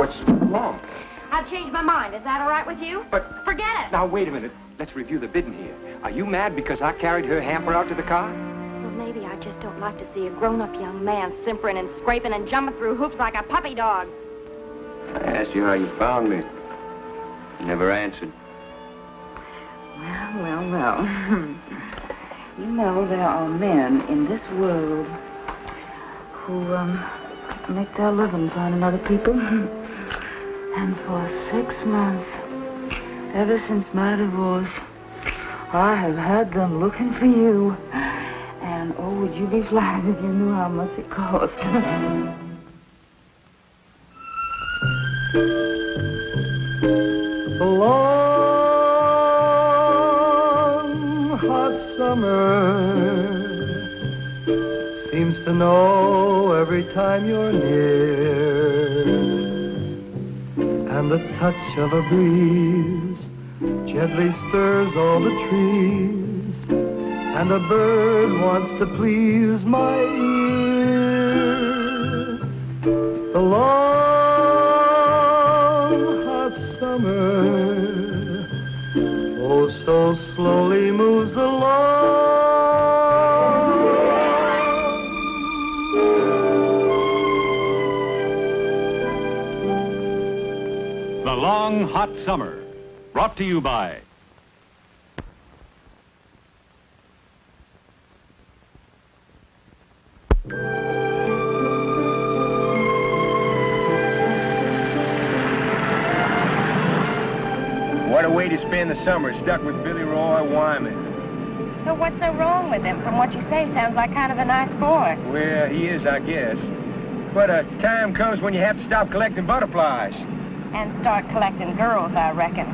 What's wrong? I've changed my mind. Is that all right with you? But... Forget it. Now, wait a minute. Let's review the bidding here. Are you mad because I carried her hamper out to the car? Well, maybe I just don't like to see a grown-up young man simpering and scraping and jumping through hoops like a puppy dog. I asked you how you found me. You never answered. Well. You know, there are men in this world who, make their living finding other people. And for 6 months, ever since my divorce, I have had them looking for you. And, oh, would you be flattered if you knew how much it cost? The long, hot summer seems to know every time you're near, and the touch of a breeze gently stirs all the trees, and a bird wants to please my ear. The long, hot summer, oh, so slowly moves along. The Long Hot Summer, brought to you by... What a way to spend the summer, stuck with Billy Roy Wyman. So what's so wrong with him? From what you say, sounds like kind of a nice boy. Well, he is, I guess. But a time comes when you have to stop collecting butterflies. And start collecting girls, I reckon.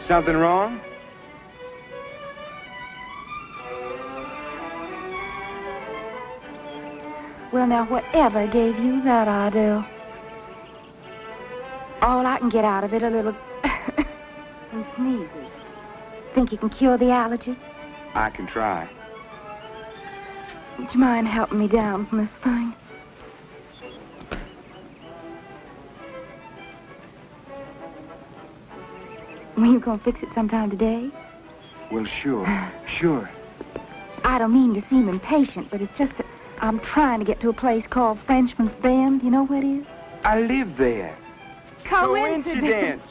Something wrong? Well, now, whatever gave you that idea? All I can get out of it, a little... and sneezes. Think you can cure the allergy? I can try. Would you mind helping me down from this thing? Well, you gonna fix it sometime today? Well, sure. Sure. I don't mean to seem impatient, but it's just that I'm trying to get to a place called Frenchman's Bend. You know where it is? I live there. Coincidence.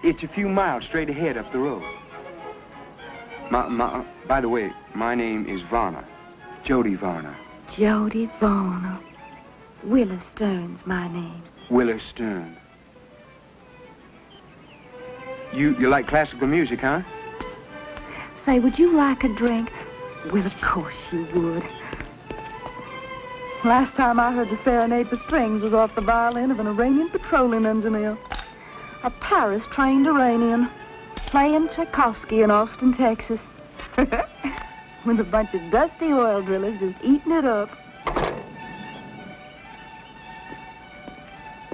It's a few miles straight ahead up the road. By the way, my name is Varner. Jody Varner. Jody Varner. Willa Stern's my name. Willa Stern. You like classical music, huh? Say, would you like a drink? Well, of course you would. Last time I heard the Serenade for Strings was off the violin of an Iranian petroleum engineer. A Paris-trained Iranian, playing Tchaikovsky in Austin, Texas. With a bunch of dusty oil drillers just eating it up.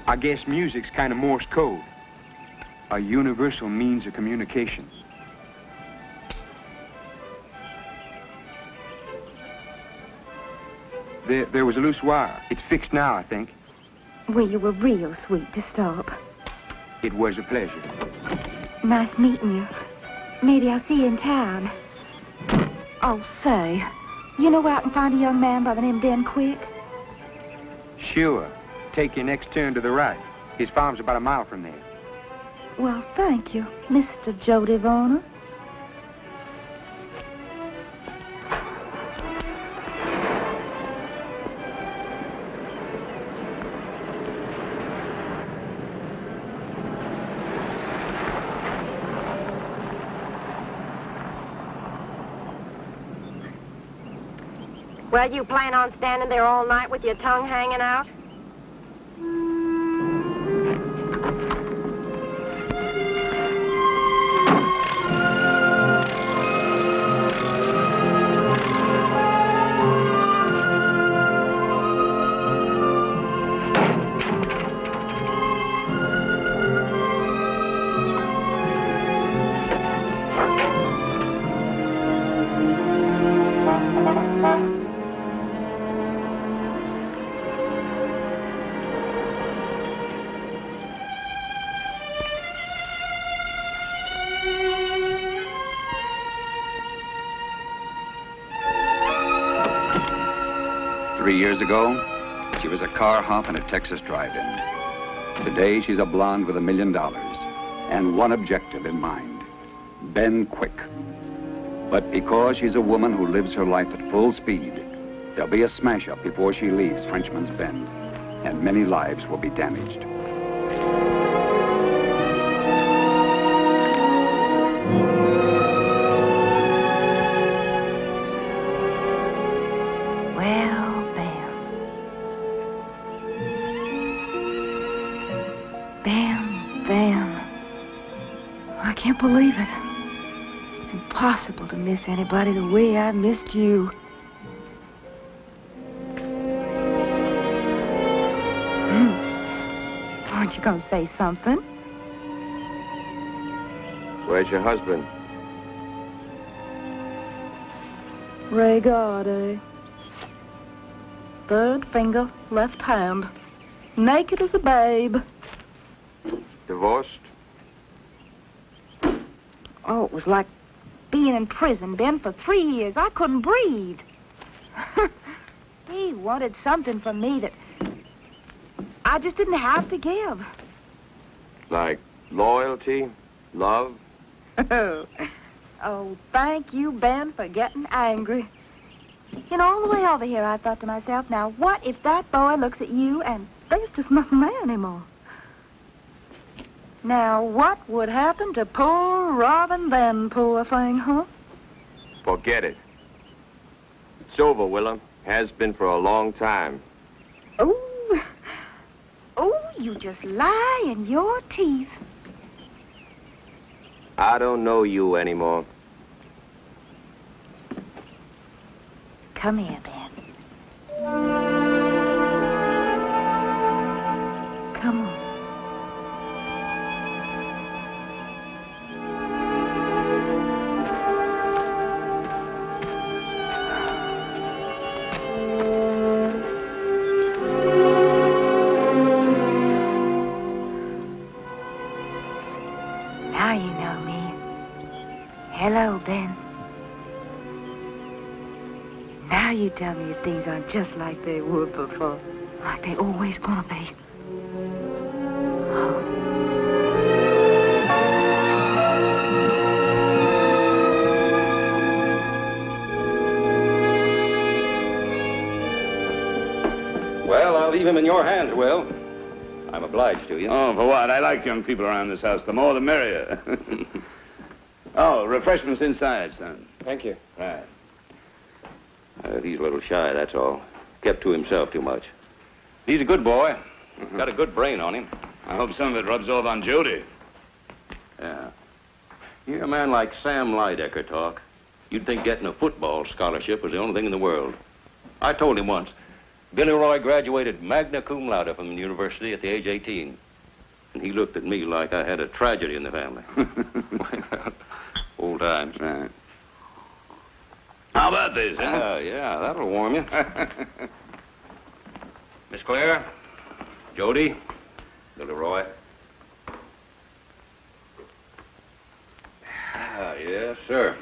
I guess music's kind of Morse code. A universal means of communication. There was a loose wire. It's fixed now, I think. Well, you were real sweet to stop. It was a pleasure. Nice meeting you. Maybe I'll see you in town. Oh, say, you know where I can find a young man by the name of Dan Quick? Sure. Take your next turn to the right. His farm's about a mile from there. Well, thank you, Mr. Jody Varner. Well, you plan on standing there all night with your tongue hanging out? 3 years ago, she was a car hop in a Texas drive-in. Today, she's a blonde with $1 million and one objective in mind, Ben Quick. But because she's a woman who lives her life at full speed, there'll be a smash-up before she leaves Frenchman's Bend, and many lives will be damaged. I can't believe it. It's impossible to miss anybody the way I missed you. Aren't you going to say something? Where's your husband? Regardez. Third finger, left hand. Naked as a babe. Divorced? Oh, it was like being in prison, Ben, for 3 years. I couldn't breathe. He wanted something from me that I just didn't have to give. Like loyalty, love? Oh, thank you, Ben, for getting angry. You know, all the way over here, I thought to myself, now, what if that boy looks at you and there's just nothing there anymore? Now, what would happen to poor Robin then, poor thing, huh? Forget it. It's over, Willa. Has been for a long time. Oh, you just lie in your teeth. I don't know you anymore. Come here, Ben. Come on. Now you know me. Hello, Ben. Now you tell me if things aren't just like they were before, like they always gonna be. Well, I'll leave him in your hands, Will. I'm obliged to you. Oh, for what? I like young people around this house. The more, the merrier. Oh, refreshments inside, son. Thank you. Right. He's a little shy, that's all. Kept to himself too much. He's a good boy. Got a good brain on him. I hope some of it rubs off on Jody. Yeah. You hear a man like Sam Lydecker talk, you'd think getting a football scholarship was the only thing in the world. I told him once, Billy Roy graduated magna cum laude from the university at the age of 18. And he looked at me like I had a tragedy in the family. Old times. Right. How about this, huh? Yeah, that'll warm you. Miss Claire, Jody, Billy Roy. Yes, sir.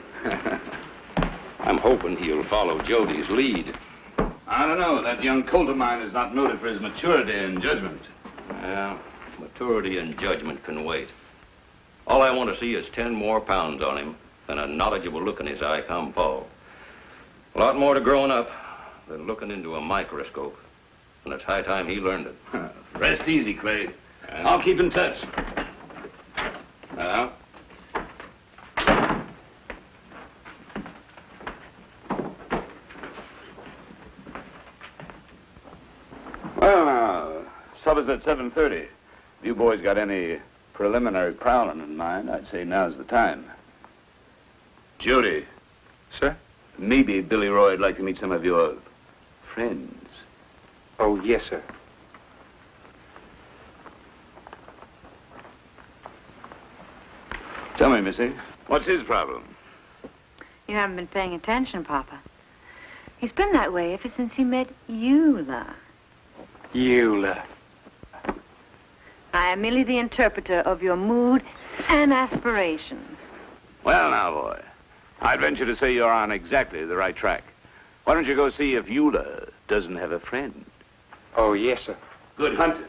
I'm hoping he'll follow Jody's lead. I don't know. That young colt of mine is not noted for his maturity and judgment. Yeah, maturity and judgment can wait. All I want to see is 10 more pounds on him and a knowledgeable look in his eye come fall. A lot more to growing up than looking into a microscope. And it's high time he learned it. Rest easy, Clay. I'll keep in touch. Well, now, supper's at 7:30. If you boys got any preliminary prowling in mind, I'd say now's the time. Judy. Sir? Maybe Billy Roy would like to meet some of your friends. Oh, yes, sir. Tell me, Missy, what's his problem? You haven't been paying attention, Papa. He's been that way ever since he met Eula. Eula. I am merely the interpreter of your mood and aspirations. Well, now, boy, I'd venture to say you're on exactly the right track. Why don't you go see if Eula doesn't have a friend? Oh, yes, sir. Good hunting.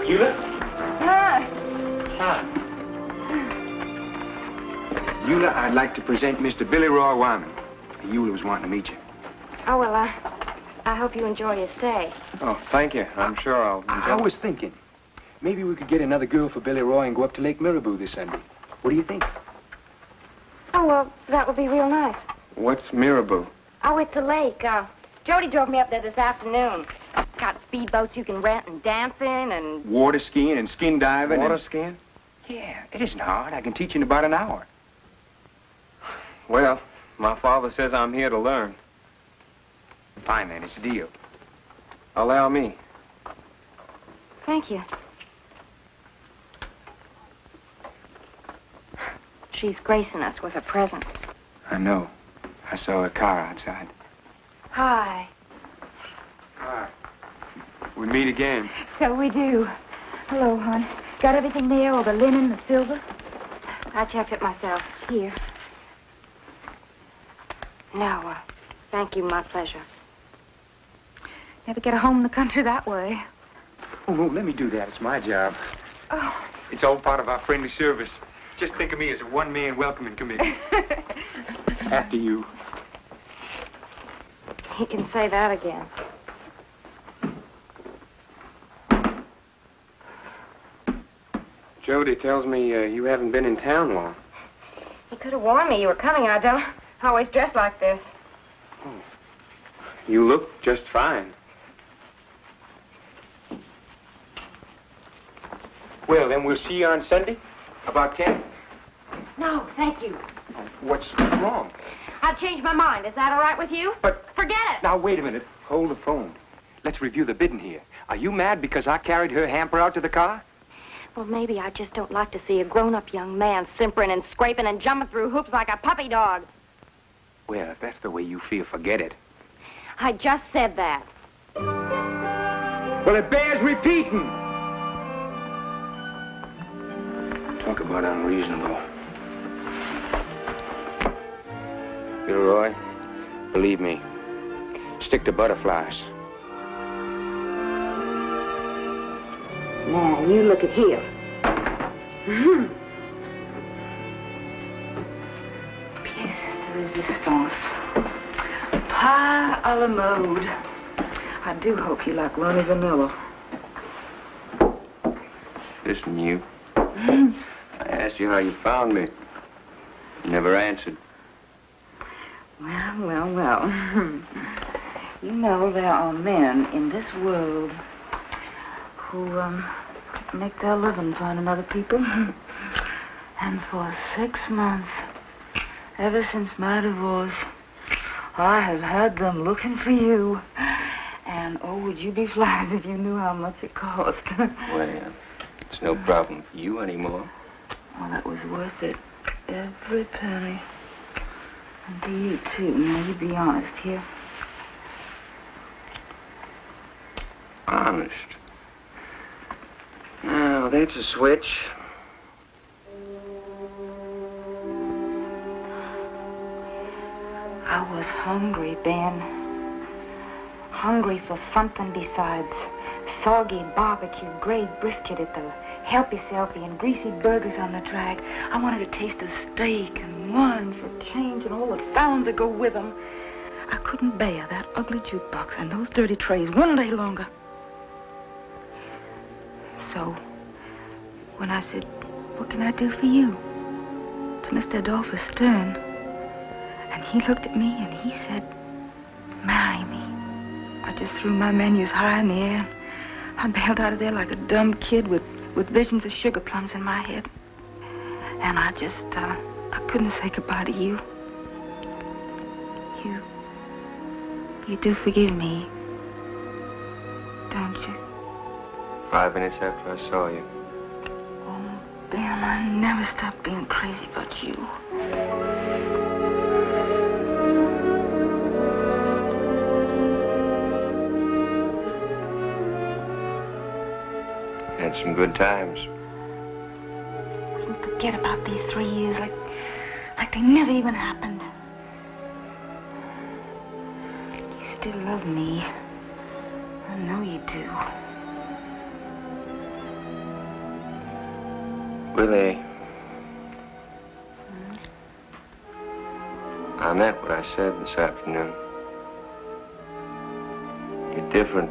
Eula? Hi. Hi. Eula, I'd like to present Mr. Billy Roy Wyman. Eula was wanting to meet you. Oh, well, I hope you enjoy your stay. Oh, thank you. I'm sure I'll enjoy it. I was thinking, maybe we could get another girl for Billy Roy and go up to Lake Marabou this Sunday. What do you think? Oh, well, that would be real nice. What's Marabou? Oh, it's a lake. Jody drove me up there this afternoon. It's got speedboats you can rent and dancing and... Water skiing and skin diving. Water skiing? Yeah, it isn't hard. I can teach you in about an hour. Well, my father says I'm here to learn. Fine, then. It's a deal. Allow me. Thank you. She's gracing us with her presence. I know. I saw a car outside. Hi. Hi. We meet again. So we do. Hello, hon. Got everything there, all the linen, the silver? I checked it myself. Here. No, thank you. My pleasure. Never get a home in the country that way. Oh, no, let me do that. It's my job. Oh. It's all part of our friendly service. Just think of me as a one-man welcoming committee. After you. He can say that again. Jody tells me you haven't been in town long. He could have warned me you were coming. I don't always dress like this. Oh. You look just fine. Well, then we'll see you on Sunday, about 10. No, thank you. What's wrong? I've changed my mind. Is that all right with you? But... Forget it. Now, wait a minute. Hold the phone. Let's review the bidding here. Are you mad because I carried her hamper out to the car? Well, maybe I just don't like to see a grown-up young man simpering and scraping and jumping through hoops like a puppy dog. Well, if that's the way you feel, forget it. I just said that. Well, it bears repeating. Talk about unreasonable. Gilroy, believe me, stick to butterflies. Now, you look at here. Pièce de résistance. Pie a la mode. I do hope you like runny vanilla. Listen, you. I asked you how you found me. You never answered. Well. You know, there are men in this world who, make their living finding other people. And for 6 months, ever since my divorce, I have had them looking for you. And, oh, would you be flattered if you knew how much it cost? Well, it's no problem for you anymore. Well, it was worth it. Every penny. And to you, too. Now, you be honest here. Honest. Now, that's a switch. I was hungry, Ben. Hungry for something besides soggy barbecue, gray brisket at the help-yourselfy and greasy burgers on the track. I wanted to taste a steak and wine for change and all the sounds that go with them. I couldn't bear that ugly jukebox and those dirty trays one day longer. So, when I said, what can I do for you? To Mr. Adolphus Stern. And he looked at me and he said, marry me. I just threw my menus high in the air. I bailed out of there like a dumb kid with visions of sugar plums in my head. And I just, I couldn't say goodbye to you. You do forgive me, don't you? 5 minutes after I saw you. Oh, Ben, I never stopped being crazy about you. had some good times. We can forget about these 3 years like they never even happened. You still love me. I know you do. Willie, I meant what I said this afternoon. You're different.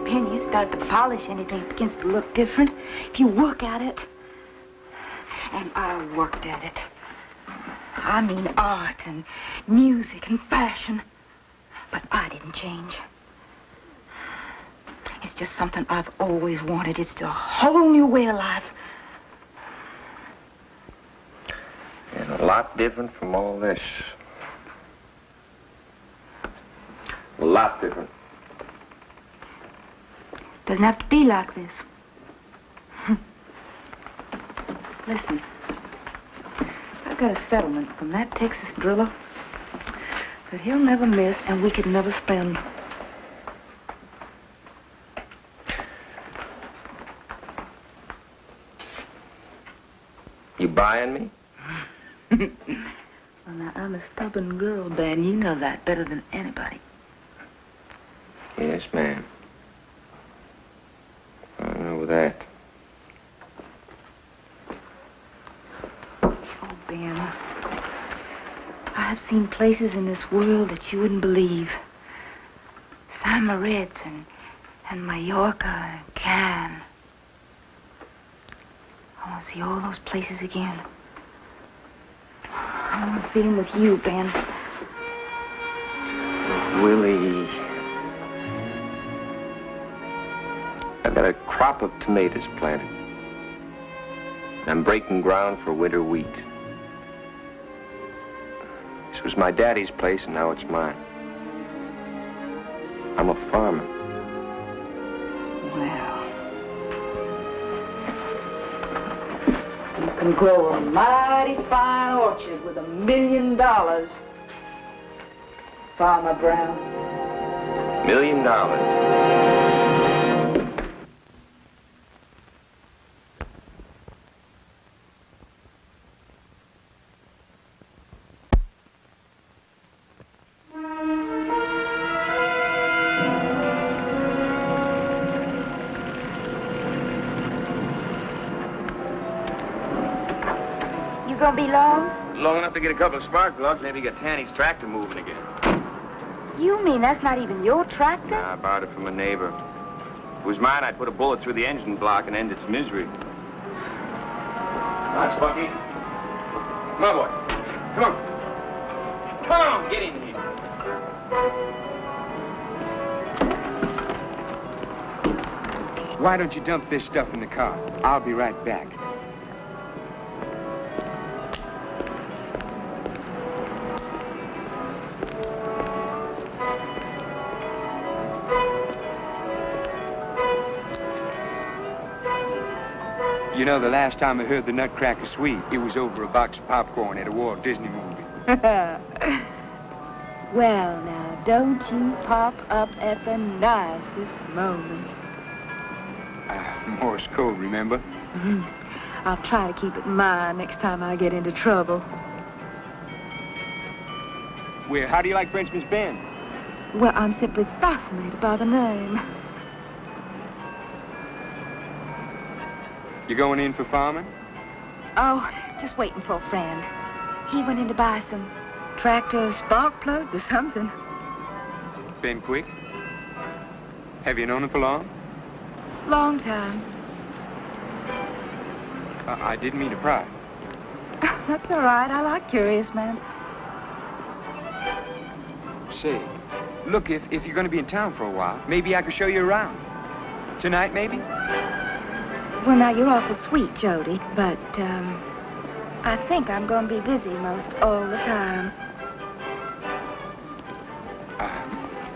Ben, you start to polish anything that begins to look different if you work at it. And I worked at it. I mean art and music and fashion. But I didn't change. It's just something I've always wanted. It's a whole new way of life. And a lot different from all this. A lot different. Doesn't have to be like this. Listen, I got a settlement from that Texas driller that he'll never miss and we could never spend. You buying me? Well, now, I'm a stubborn girl, Ben. You know that better than anybody. Yes, ma'am. I know that. Oh, Ben. I have seen places in this world that you wouldn't believe. San Moritz and Mallorca and Cannes. I want to see all those places again. I want to see them with you, Ben. Willie, I got a crop of tomatoes planted. I'm breaking ground for winter wheat. This was my daddy's place, and now it's mine. I'm a farmer. Well, you can grow a mighty fine orchard with $1 million. Farmer Brown. $1 million. Gonna be long? Long enough to get a couple of spark plugs, maybe get Tanny's tractor moving again. You mean that's not even your tractor? Nah, I borrowed it from a neighbor. If it was mine, I'd put a bullet through the engine block and end its misery. Come on, Spunky. Come on, boy. Come on. Come on, get in here. Why don't you dump this stuff in the car? I'll be right back. You know, the last time I heard the Nutcracker Suite, it was over a box of popcorn at a Walt Disney movie. Well, now, don't you pop up at the nicest moments. Morse code, remember? Mm-hmm. I'll try to keep it in mind next time I get into trouble. Well, how do you like Frenchman's Bend? Well, I'm simply fascinated by the name. You going in for farming? Oh, just waiting for a friend. He went in to buy some tractor spark plugs or something. Been quick? Have you known him for long? Long time. I didn't mean to pry. That's all right. I like curious men. Say, look, if you're going to be in town for a while, maybe I could show you around. Tonight, maybe? Well, now, you're awful sweet, Jody, but, I think I'm going to be busy most all the time.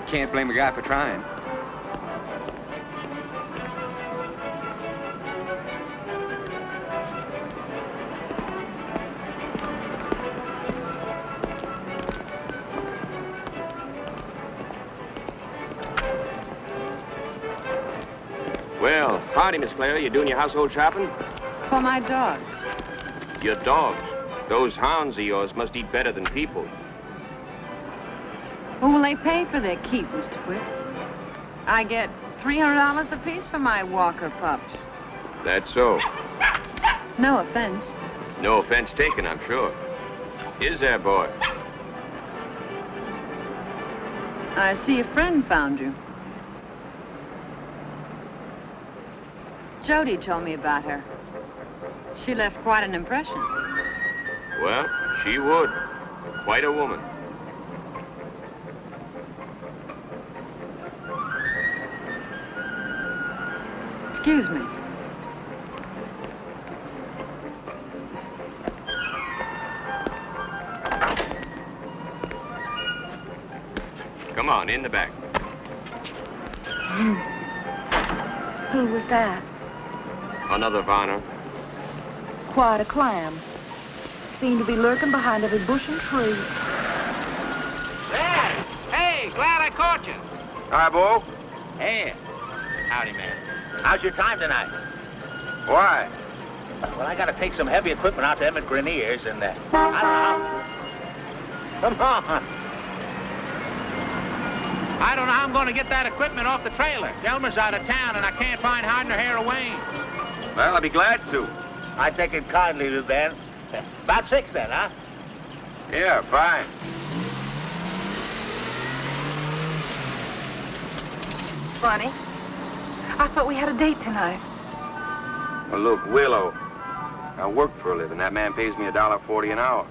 Can't blame a guy for trying. Well, howdy, Miss Clara. You doing your household shopping? For my dogs. Your dogs. Those hounds of yours must eat better than people. What will they pay for their keep, Mr. Quick? I get $300 apiece for my Walker pups. That's so. No offense. No offense taken, I'm sure. Is there, boy? I see a friend found you. Jody told me about her. She left quite an impression. Well, she would. Quite a woman. Excuse me. Come on, in the back. Who was that? Another Varner. Quite a clam. Seemed to be lurking behind every bush and tree. There! Hey, glad I caught you. Hi, Bo. Hey. Howdy, man. How's your time tonight? Why? Well, I gotta take some heavy equipment out to Emmett Grenier's and, I don't know how... Come on. I don't know how I'm gonna get that equipment off the trailer. Delmer's out of town and I can't find Hardin or Harry Wayne. Well, I'll be glad to. I take it kindly to Ben. About 6 then, huh? Yeah, fine. Funny. I thought we had a date tonight. Well, look, Willow, I work for a living. That man pays me $1.40 an hour.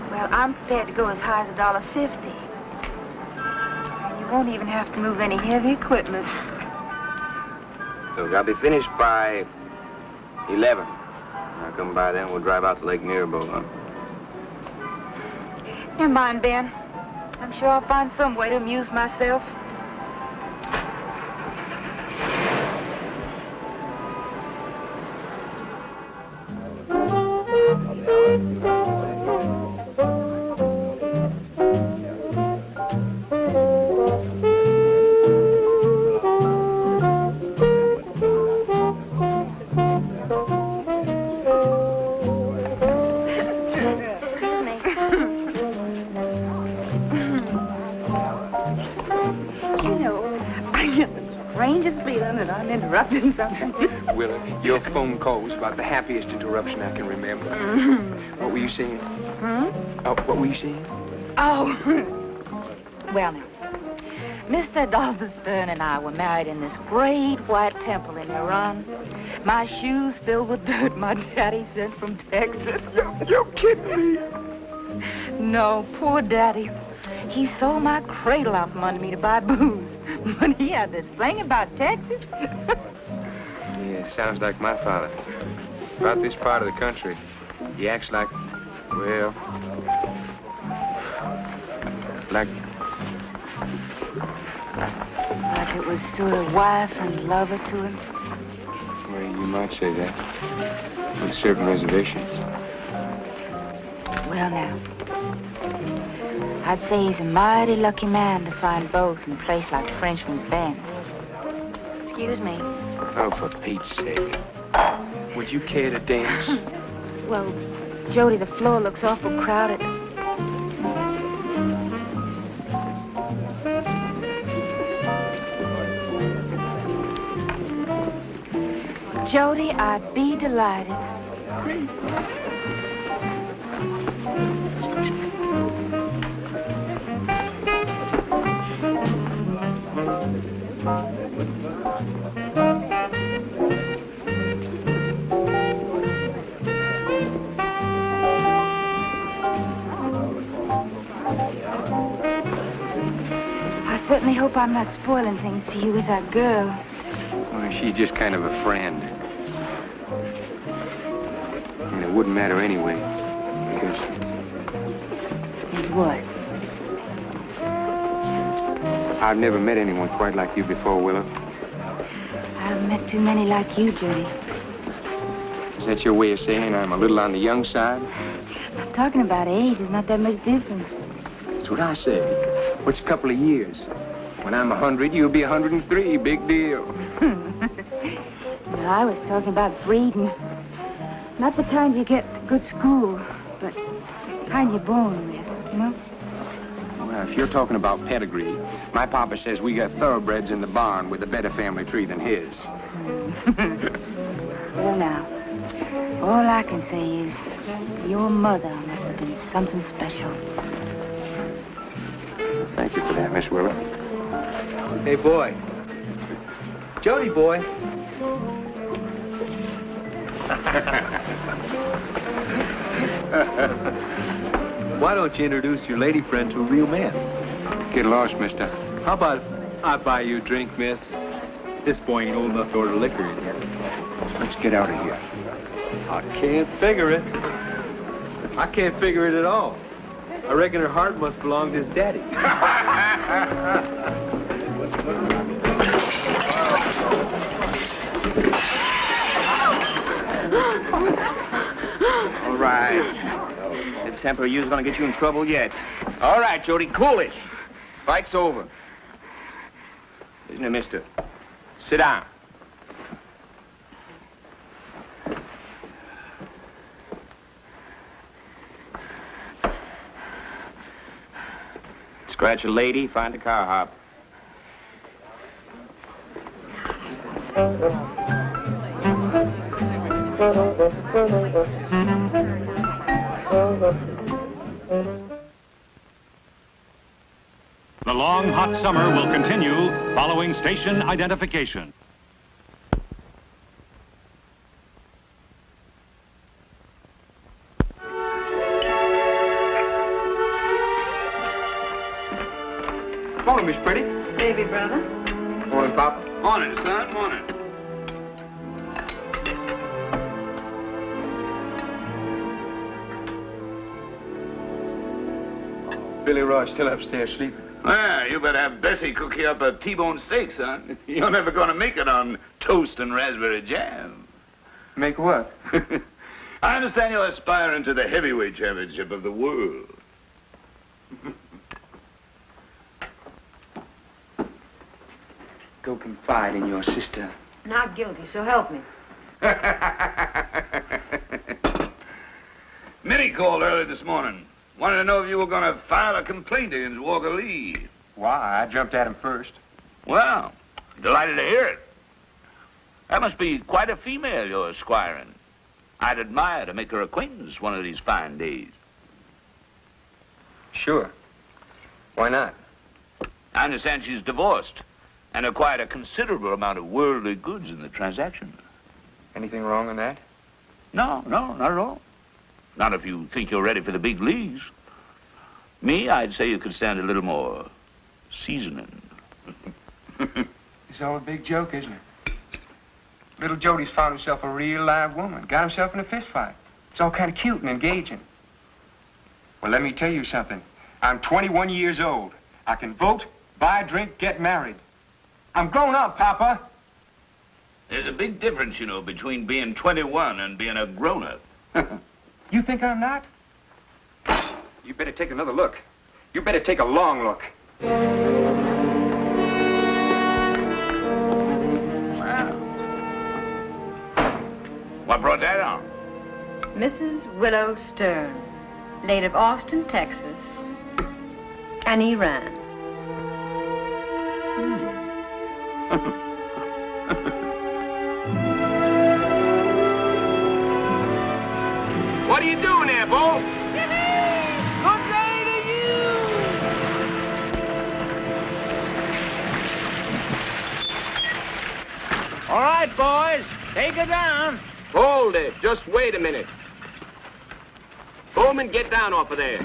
Well, I'm prepared to go as high as $1.50. And you won't even have to move any heavy equipment. Look, I'll be finished by 11. I'll come by then. We'll drive out to Lake Mirabeau, huh? Never mind, Ben. I'm sure I'll find some way to amuse myself. Interrupting something. Willa, your phone call was about the happiest interruption I can remember. What were you saying? What were you saying? Oh. Well, now, Mr. Adolphus Byrne and I were married in this great white temple in Iran. My shoes filled with dirt my daddy sent from Texas. You're kidding me. No, poor daddy. He sold my cradle out from under me to buy booze. But he had this thing about Texas. Yeah, sounds like my father. About this part of the country, he acts like, well, like it was sort of wife and lover to him. Well, you might say that, with certain reservations. Well, now, I'd say he's a mighty lucky man to find both in a place like Frenchman's Bend. Excuse me. Oh, for Pete's sake. Would you care to dance? Well, Jody, the floor looks awful crowded. Jody, I'd be delighted. I certainly hope I'm not spoiling things for you with that girl. Well, she's just kind of a friend. And it wouldn't matter anyway, because... Is what? I've never met anyone quite like you before, Willow. I haven't met too many like you, Jody. Is that your way of saying I'm a little on the young side? Not talking about age, there's not that much difference. That's what I said. What's a couple of years? When I'm 100, you'll be 103. Big deal. No, I was talking about breeding. Not the kind you get at good school, but the kind you're born with, you know? Well, if you're talking about pedigree, my papa says we got thoroughbreds in the barn with a better family tree than his. Well, now, all I can say is your mother must have been something special. Thank you for that, Miss Willa. Hey, boy. Jody, boy. Why don't you introduce your lady friend to a real man? Get lost, mister. How about I buy you a drink, miss? This boy ain't old enough to order liquor in here. Let's get out of here. I can't figure it. I can't figure it at all. I reckon her heart must belong to his daddy. All right. The temper of you's gonna get you in trouble yet. All right, Jody, cool it. Fight's over. Isn't it, mister? Sit down. Scratch a lady, find a car hop. The long, hot summer will continue following station identification. Morning, Miss Pretty. Baby brother. Morning, Papa. Morning, son, morning. Billy Roy's still upstairs sleeping. Well, you better have Bessie cook you up a T-bone steak, son. You're never going to make it on toast and raspberry jam. Make what? I understand you're aspiring to the heavyweight championship of the world. Go confide in your sister. Not guilty, so help me. Minnie called early this morning. Wanted to know if you were going to file a complaint against Walker Lee. Why? I jumped at him first. Well, delighted to hear it. That must be quite a female you're squiring. I'd admire to make her acquaintance one of these fine days. Sure. Why not? I understand she's divorced and acquired a considerable amount of worldly goods in the transaction. Anything wrong in that? No, not at all. Not if you think you're ready for the big leagues. Me, I'd say you could stand a little more seasoning. It's all a big joke, isn't it? Little Jody's found himself a real live woman. Got himself in a fist fight. It's all kind of cute and engaging. Well, let me tell you something. I'm 21 years old. I can vote, buy, drink, get married. I'm grown up, Papa. There's a big difference, you know, between being 21 and being a grown-up. You think I'm not? You better take another look. You better take a long look. Wow. What brought that on? Mrs. Willow Stern, late of Austin, Texas, and Iran. What are you doing there, Bo? Good day to you! All right, boys, take her down. Hold it. Just wait a minute. Bowman, get down off of there.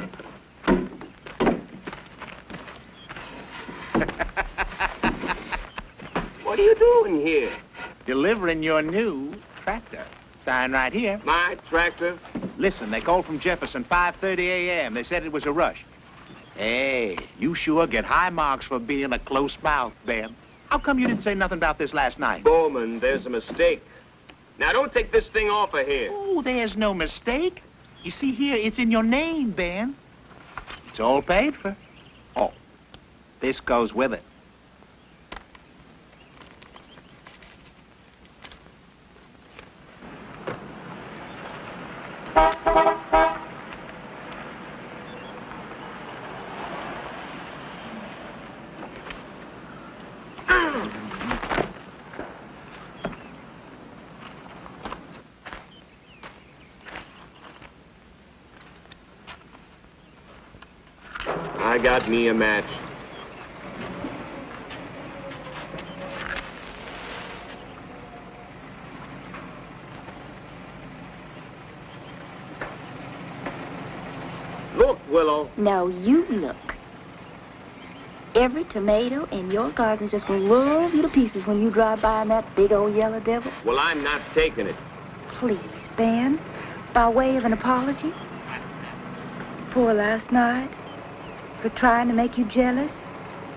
What are you doing here? Delivering your new tractor. Sign right here. My tractor? Listen, they called from Jefferson, 5:30 a.m. They said it was a rush. Hey, you sure get high marks for being a close mouth, Ben. How come you didn't say nothing about this last night? Bowman, there's a mistake. Now, don't take this thing off of here. Oh, there's no mistake. You see here, it's in your name, Ben. It's all paid for. Oh, this goes with it. I got me a match. Look, Willow. Now you look. Every tomato in your garden's just gonna love you to pieces when you drive by in that big old yellow devil. Well, I'm not taking it. Please, Ben, by way of an apology for last night, for trying to make you jealous.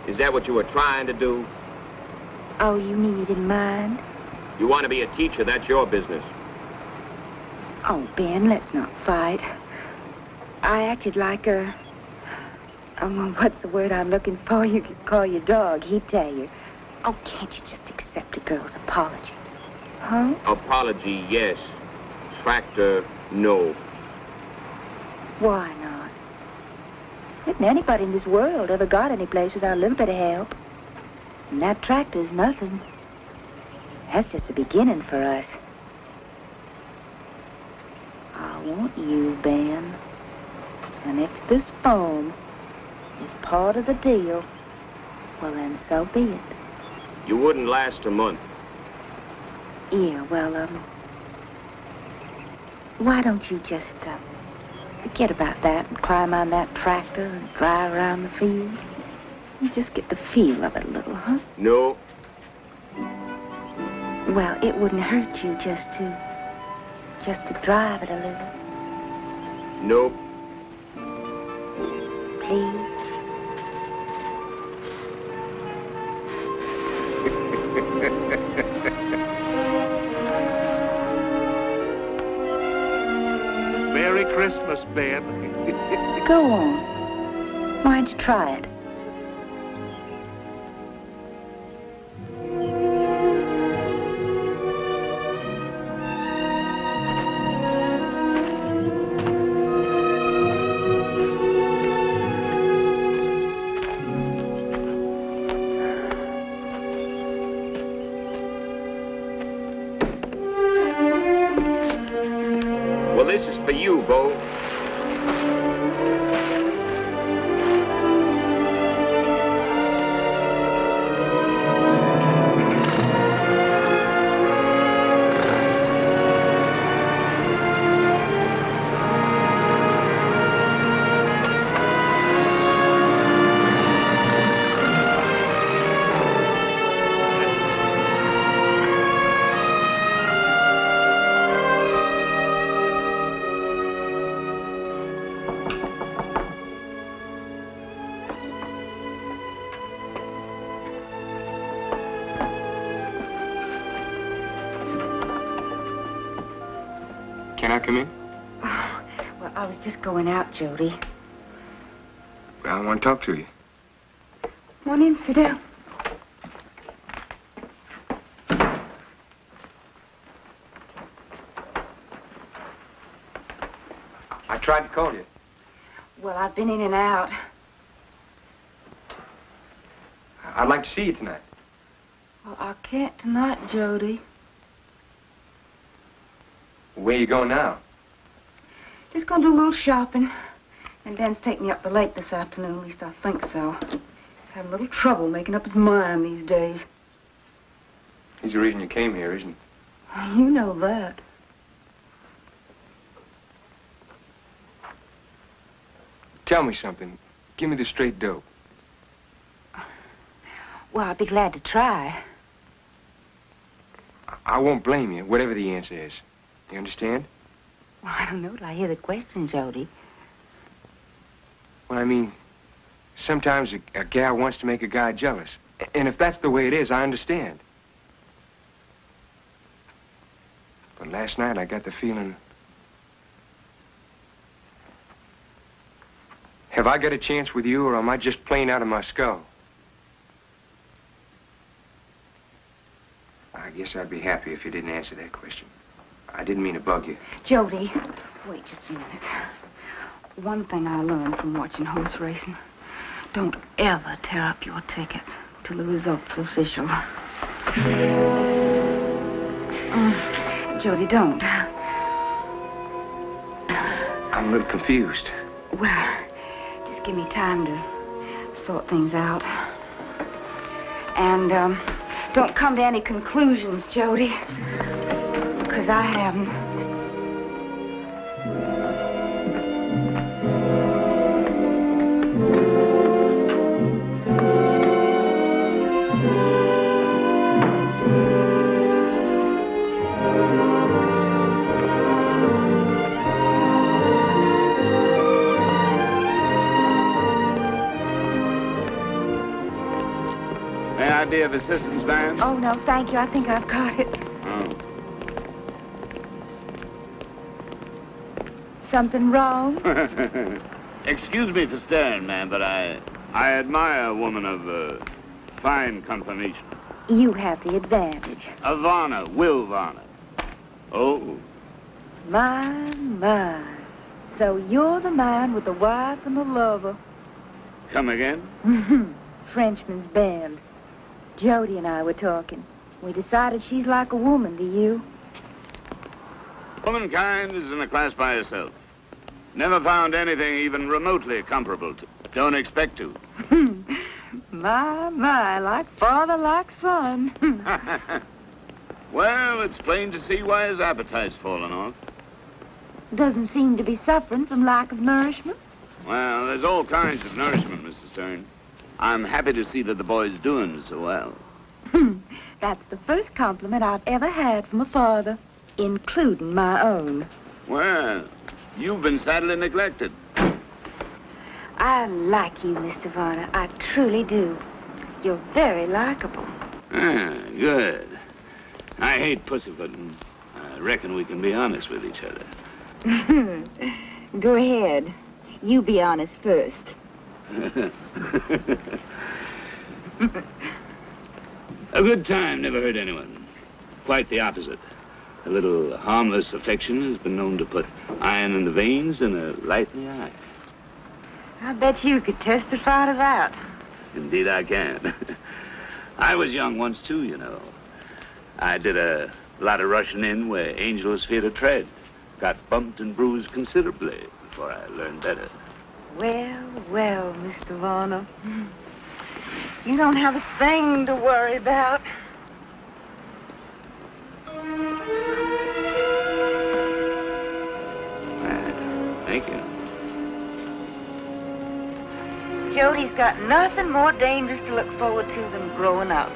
Is that what you were trying to do? Oh, you mean you didn't mind? You want to be a teacher, that's your business. Oh, Ben, let's not fight. I acted like a... well, what's the word I'm looking for? You could call your dog, he'd tell you. Oh, can't you just accept a girl's apology? Huh? Apology, yes. Tractor, no. Why not? Isn't anybody in this world ever got any place without a little bit of help? And that tractor's nothing. That's just the beginning for us. I want you, Ben. And if this phone is part of the deal, well, then so be it. You wouldn't last a month. Yeah, well, why don't you just, forget about that and climb on that tractor and drive around the fields? You just get the feel of it a little, huh? No. Well, it wouldn't hurt you just to drive it a little. Nope. Please. Merry Christmas, Ben. Go on. Why don't you try it? Well, this is for you, Bo. Can I come in? Oh, well, I was just going out, Jody. Well, I want to talk to you. Come on in, sit down. I tried to call you. Well, I've been in and out. I'd like to see you tonight. Well, I can't tonight, Jody. Where you going now? Just going to do a little shopping. And Ben's taking me up the lake this afternoon, at least I think so. He's having a little trouble making up his mind these days. He's the reason you came here, isn't he? You know that. Tell me something. Give me the straight dope. Well, I'd be glad to try. I won't blame you, whatever the answer is. You understand? Well, I don't know till I hear the question, Jody. Well, I mean, sometimes a gal wants to make a guy jealous. And if that's the way it is, I understand. But last night I got the feeling... Have I got a chance with you, or am I just playing out of my skull? I guess I'd be happy if you didn't answer that question. I didn't mean to bug you. Jody, wait just a minute. One thing I learned from watching horse racing, don't ever tear up your ticket till the results are official. Jody, don't. I'm a little confused. Well, just give me time to sort things out. And, don't come to any conclusions, Jody. Because I haven't. Idea of assistance, ma'am? Oh, no, thank you. I think I've got it. Oh. Something wrong? Excuse me for staring, ma'am, but I admire a woman of fine conformation. You have the advantage. A Varner, Will Varner. Oh. My. So you're the man with the wife and the lover. Come again? Frenchman's band. Jody and I were talking. We decided she's like a woman to you. Womankind is in a class by herself. Never found anything even remotely comparable to. Don't expect to. My, like father, like son. Well, it's plain to see why his appetite's fallen off. Doesn't seem to be suffering from lack of nourishment. Well, there's all kinds of nourishment, Mrs. Stern. I'm happy to see that the boy's doing so well. That's the first compliment I've ever had from a father, including my own. Well, you've been sadly neglected. I like you, Mr. Varner. I truly do. You're very likable. Ah, good. I hate pussyfooting. I reckon we can be honest with each other. Go ahead. You be honest first. A good time never hurt anyone. Quite the opposite. A little harmless affection has been known to put iron in the veins and a light in the eye. I bet you could testify to that. Indeed I can. I was young once, too, you know. I did a lot of rushing in where angels fear to tread. Got bumped and bruised considerably before I learned better. Well, Mr. Varner. You don't have a thing to worry about. Thank you. Jody's got nothing more dangerous to look forward to than growing up.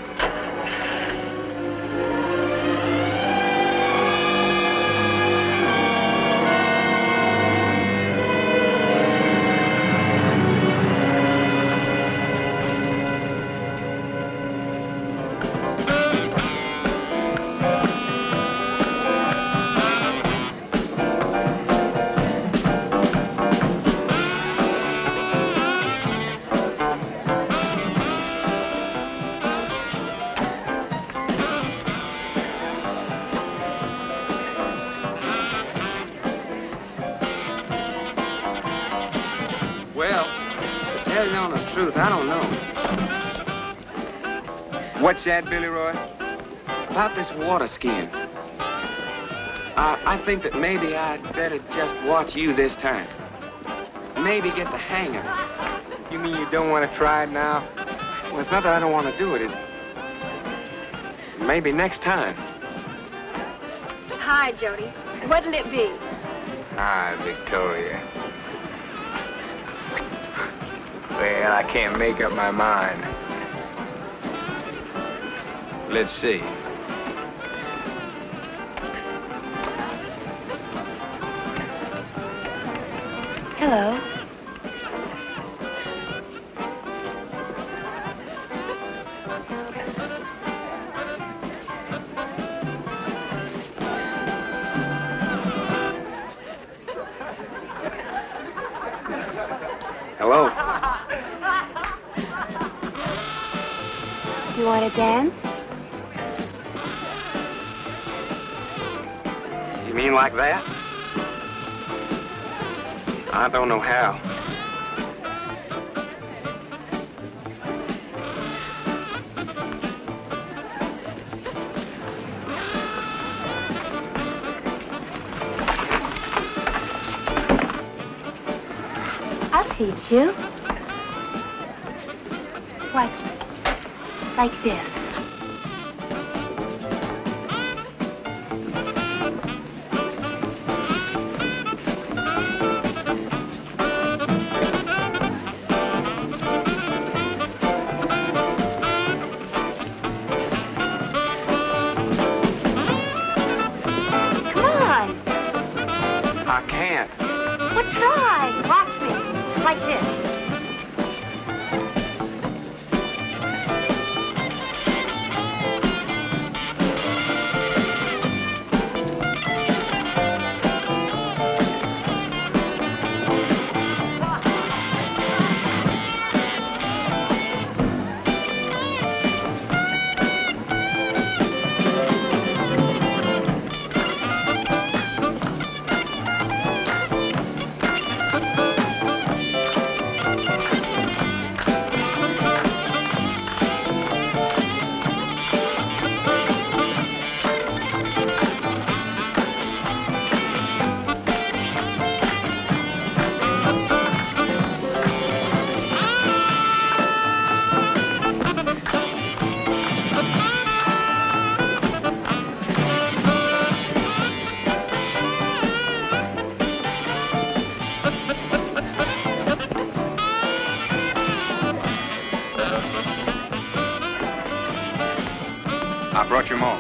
Truth, I don't know. What's that, Billy Roy? About this water skiing. I think that maybe I'd better just watch you this time. Maybe get the hang of it. You mean you don't want to try it now? Well, it's not that I don't want to do it. Maybe next time. Hi, Jody. What'll it be? Hi, Victoria. Well, I can't make up my mind. Let's see. Hello. Hello. Do you want to dance? You mean like that? I don't know how. teach you. Watch me. Like this. Come on. I can't. Well, try. Watch me. Like this. I brought you more.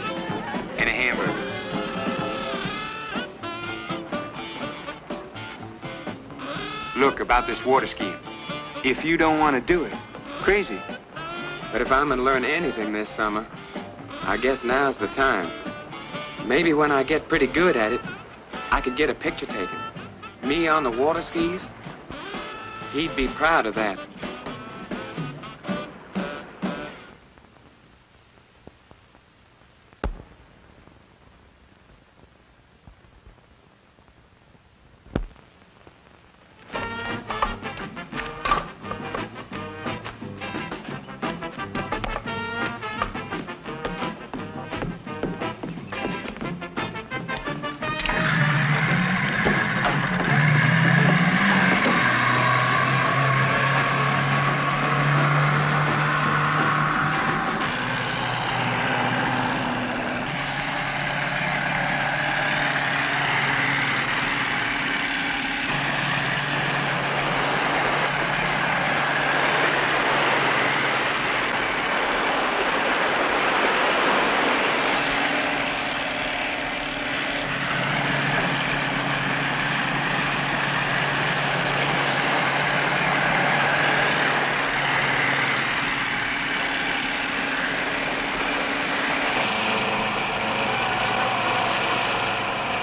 And a hamburger. Look, about this water skiing. If you don't want to do it, crazy. But if I'm going to learn anything this summer, I guess now's the time. Maybe when I get pretty good at it, I could get a picture taken. Me on the water skis? He'd be proud of that.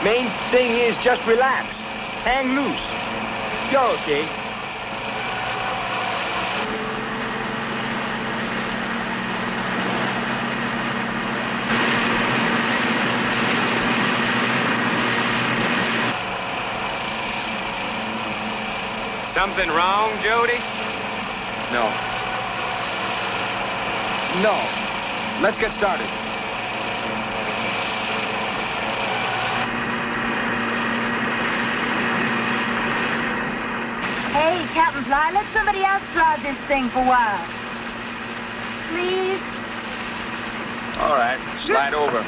Main thing is just relax. Hang loose. You're okay. Something wrong, Jody? No. No. Let's get started. Hey, Captain Fly, let somebody else drive this thing for a while. Please? All right, slide over.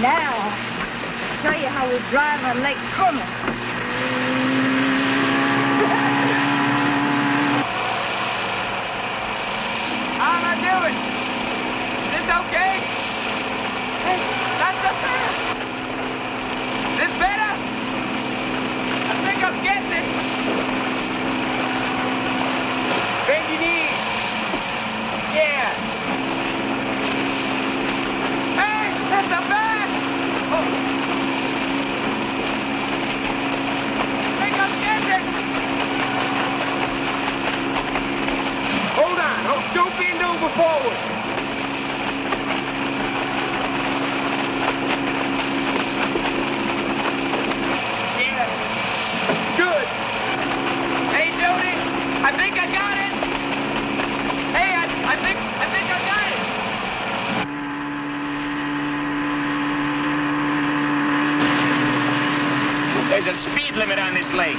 Now, I'll show you how we drive on Lake Comet. How am I doing? Is this okay? Not so fast. Is this better? I think I'm getting it. Bend your knees. Yeah. Hey, that's the back. Oh. I think I'm getting it. Hold on. Oh, don't bend over forward. Good. Hey, Jody, I think I got it. Hey, I think I got it. There's a speed speed limit on this lake?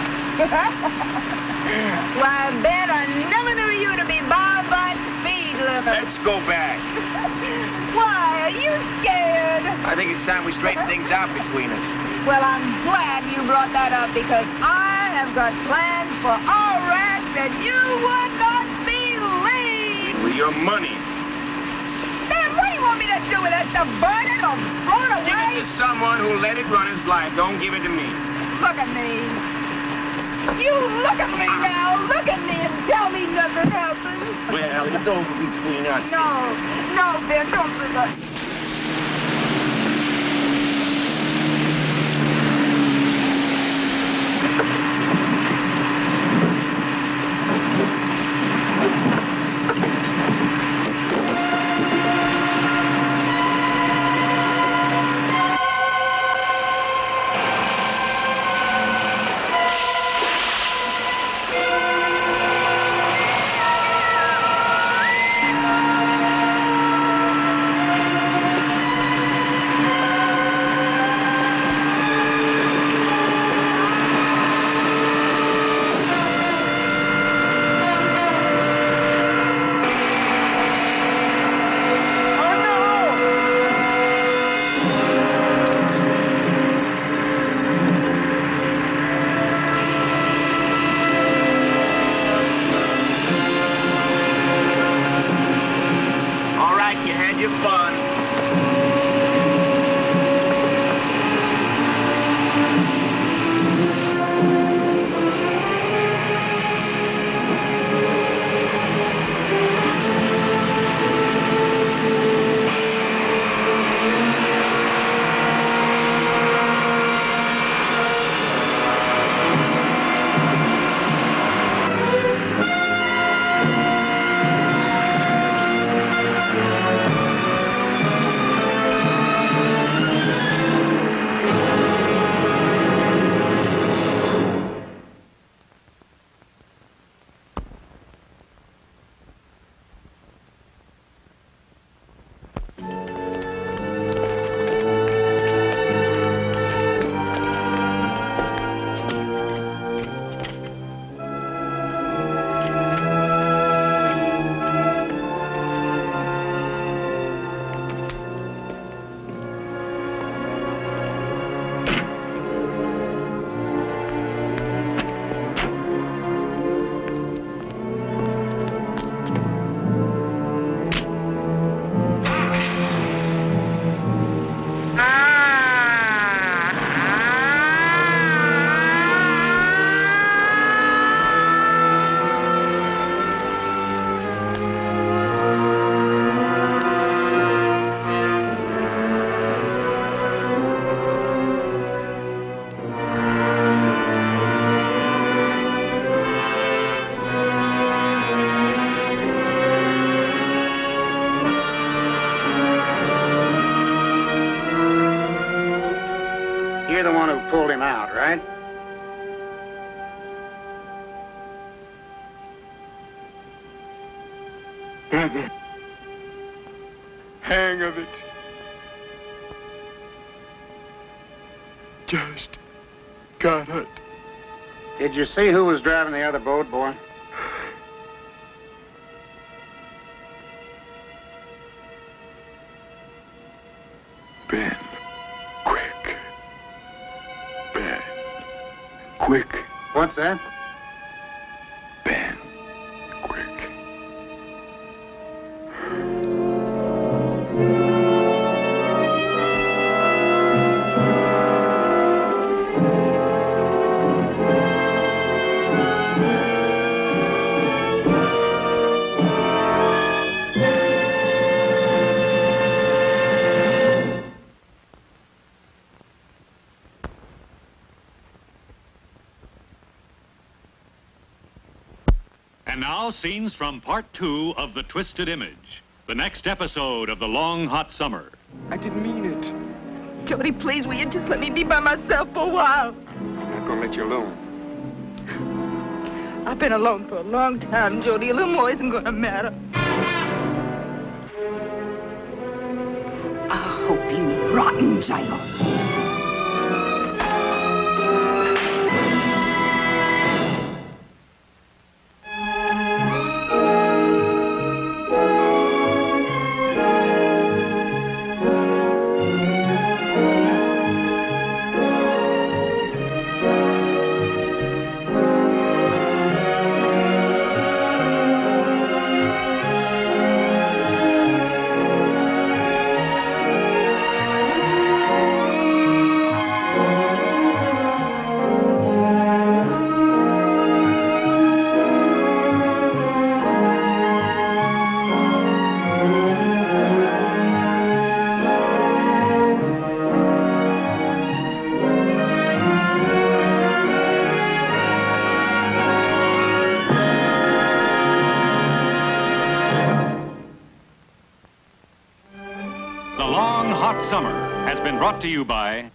Why, Ben, I never knew you to be bound by speed limit. Let's go back. Why, are you scared? I think it's time we straighten things out between us. Well, I'm glad you brought that up because I have got plans for all rats that you would not believe. With your money. Ben, what do you want me to do with that stuff? Burn it or throw it away? Give it to someone who let it run his life. Don't give it to me. Look at me. You look at me now. Look at me and tell me nothing happened. Well, it's over between us. No, Ben, don't do that. You're the one who pulled him out, right? Hang of it. Just got it. Did you see who was driving the other boat, boy? Ben, quick. Ben, quick. What's that? Ben, quick. And now, scenes from part 2 of The Twisted Image, the next episode of The Long Hot Summer. I didn't mean it. Jody, please, will you just let me be by myself for a while? I'm not gonna let you alone. I've been alone for a long time, Jody. A little more isn't gonna matter. I hope you rot in jail. The Long Hot Summer has been brought to you by